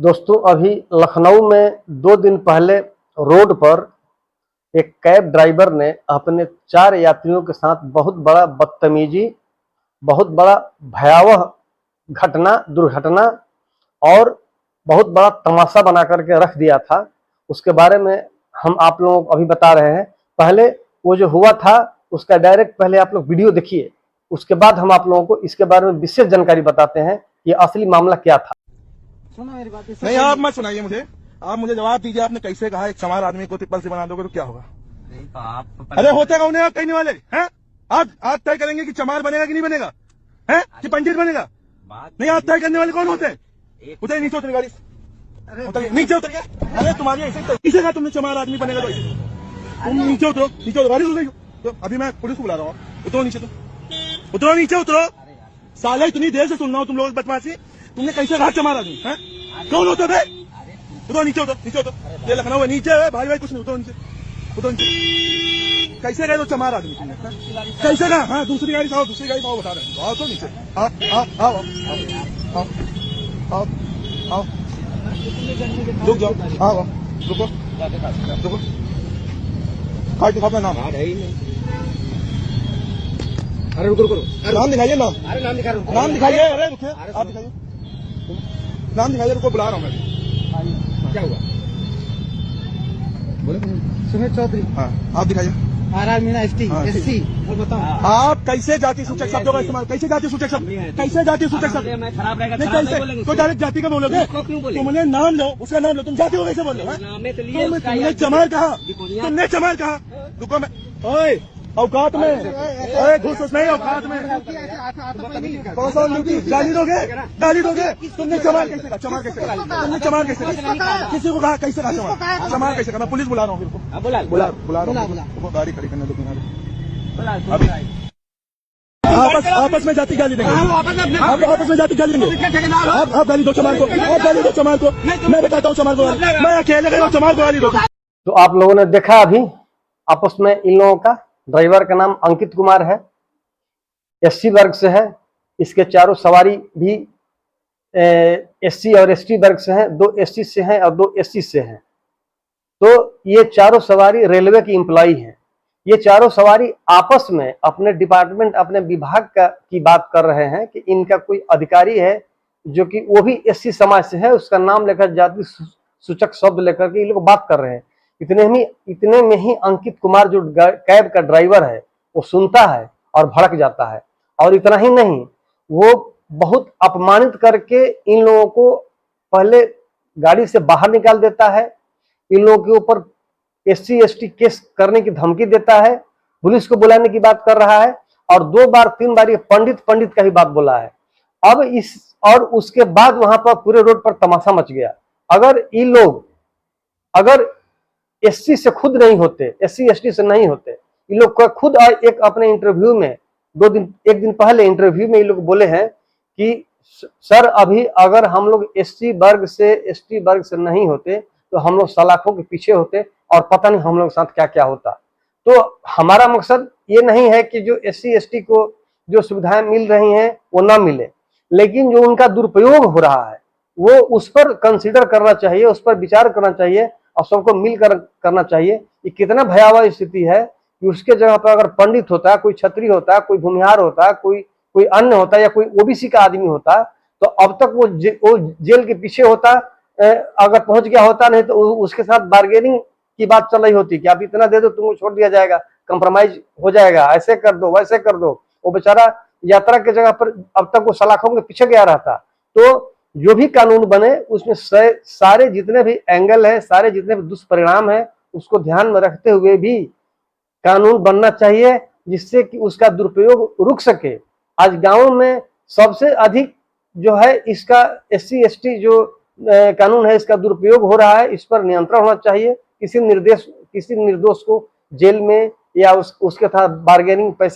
दोस्तों, अभी लखनऊ में 2 दिन पहले रोड पर एक कैब ड्राइवर ने अपने 4 यात्रियों के साथ बहुत बड़ा बदतमीजी, बहुत बड़ा भयावह दुर्घटना और बहुत बड़ा तमाशा बना करके रख दिया था। उसके बारे में हम आप लोगों को अभी बता रहे हैं। पहले वो जो हुआ था उसका डायरेक्ट पहले आप लोग वीडियो देखिए, उसके बाद हम आप लोगों को इसके बारे में विशेष जानकारी बताते हैं कि असली मामला क्या था। सुना मेरी बात। नहीं, आप मत सुनाइए मुझे, आप मुझे जवाब दीजिए। आपने कैसे कहा एक चमार आदमी को तिप्पल से बना दोगे तो क्या होगा? अरे होते कौन है कहने वाले हैं? आप तय करेंगे कि चमार बनेगा कि नहीं बनेगा, है कि पंडित बनेगा? नहीं, आप तय करने वाले कौन होते हैं? उतर नीचे, उतर गाड़ी, नीचे उतर गया। अरे तुम्हारी ऐसे किसे कहा तुमने चमार आदमी बनेगा? तो तुम नीचे उतरो, नीचे उतरो, गाड़ी उतरो। तो अभी मैं पुलिस को बुला रहा हूँ, उतरो नीचे, तो उतरो नीचे उतरो। साले इतनी देर से सुन रहा हूँ तुम लोग बदमाशी। तुमने कैसे कहा चमार आदमी है? कौन होते थे? उतरो नीचे, उतरो नीचे, उतरो। ये लखनऊ है, नीचे है भाई, भाई कुछ नहीं, उतरो नीचे, उतरो नीचे। कैसे गए तो चमार आदमी तुमने? कैसे कहा? हाँ, दूसरी गाड़ी से आओ, दूसरी गाड़ी से आओ, बता रहे हैं। आओ तो नीचे, आओ आओ आओ आओ आओ आओ, रुक जाओ, आओ रुको रुको, कार्ड दिखाओ अपना नाम। अरे रुको रुको, नाम दिखाइए, नाम। अरे नाम दिखा रहा हूँ, नाम दिखाइए। अरे रुकिए, आप दिखाइए, नाम दिखाइए। रुको, बुला रहा हूँ मैं। क्या हुआ? बोले सुमित चौधरी। हाँ, आप दिखाइए। RR Meena ST SC। और बताओ आप कैसे जाति सूचक शब्दों का इस्तेमाल, कैसे जाति सूचक शब्द, कैसे जाति सूचक शब्द? खराब रहेगा, कैसे तो डायरेक्ट जाति का बोलोगे? तुमने नाम लो, उसका नाम लो, तुम जाति को कैसे बोल रहे हो? तुमने चमार कहा, तुमने चमार कहा। रुको, मैं ओए औकात में, अरे घुस नहीं, औकात में। कौन सा ड्यूटी? गाली दोगे, गाली दोगे? तुमने चमार कैसे कहा? चमार कैसे कहा? तुमने चमार कैसे कहा? किसी को कहा कैसे कहा चमार? चमार कैसे कहा? मैं पुलिस बुला रहा हूँ, बुला रहा हूँ। गाड़ी खड़ी करने दो अभी। आपस में जाति गाली देंगे, आपस में जाति गाली देंगे। आप गाली दो चमार को, आप गाली दो चमार को। मैं बताता हूँ चमार को, मैं अकेले गया चमार को गाली दो। तो आप लोगों ने देखा अभी आपस में इन लोगों का। ड्राइवर का नाम अंकित कुमार है, SC वर्ग से है। इसके चारों सवारी भी SC और ST वर्ग से हैं, 2 ST से हैं और 2 SC से हैं। तो ये चारों सवारी रेलवे की एम्प्लॉई हैं। ये चारों सवारी आपस में अपने डिपार्टमेंट, अपने विभाग की बात कर रहे हैं कि इनका कोई अधिकारी है जो कि वो भी SC समाज से है, उसका नाम लेकर जाति सूचक शब्द लेकर के ये लोग बात कर रहे हैं। इतने में ही अंकित कुमार जो कैब का ड्राइवर है वो सुनता है और भड़क जाता है। और इतना ही नहीं, वो बहुत अपमानित करके इन लोगों को पहले गाड़ी से बाहर निकाल देता है, इन लोगों के ऊपर SC ST केस करने की धमकी देता है, पुलिस को बुलाने की बात कर रहा है और 2 बार 3 बार ये पंडित का ही बात बोला है। और उसके बाद वहां पर पूरे रोड पर तमाशा मच गया। अगर SC से खुद नहीं होते, SC ST से नहीं होते, ये लोग खुद एक अपने इंटरव्यू में एक दिन पहले इंटरव्यू में ये लोग बोले हैं कि सर अभी अगर हम लोग SC वर्ग से ST वर्ग से नहीं होते तो हम लोग सलाखों के पीछे होते और पता नहीं हम लोग के साथ क्या क्या होता। तो हमारा मकसद ये नहीं है कि जो SC ST को जो सुविधाएं मिल रही हैं वो ना मिले, लेकिन जो उनका दुरुपयोग हो रहा है वो उस पर कंसिडर करना चाहिए, उस पर विचार करना चाहिए और सबको मिलकर करना चाहिए। ये कितना भयावह स्थिति है कि उसके जगह पर अगर पंडित होता, कोई छत्री होता, कोई भूमिहार होता, कोई अन्य होता या कोई OBC का आदमी होता तो अब तक वो जेल के पीछे होता, अगर पहुंच गया होता। नहीं तो उसके साथ बार्गेनिंग की बात चल रही होती कि आप इतना दे दो, तुमको छोड़ दिया जाएगा, कंप्रोमाइज हो जाएगा, ऐसे कर दो वैसे कर दो। वो बेचारा यात्रा के जगह पर अब तक वो सलाखों के पीछे गया रहता। तो जो भी कानून बने उसमें सारे जितने भी एंगल है, सारे जितने भी दुष्परिणाम है, उसको ध्यान में रखते हुए भी कानून बनना चाहिए जिससे कि उसका दुरुपयोग रुक सके। आज गांव में सबसे अधिक जो है इसका SC ST जो कानून है इसका दुरुपयोग हो रहा है। इस पर नियंत्रण होना चाहिए। किसी निर्दोष को जेल में या उसके साथ बार्गेनिंग पैसे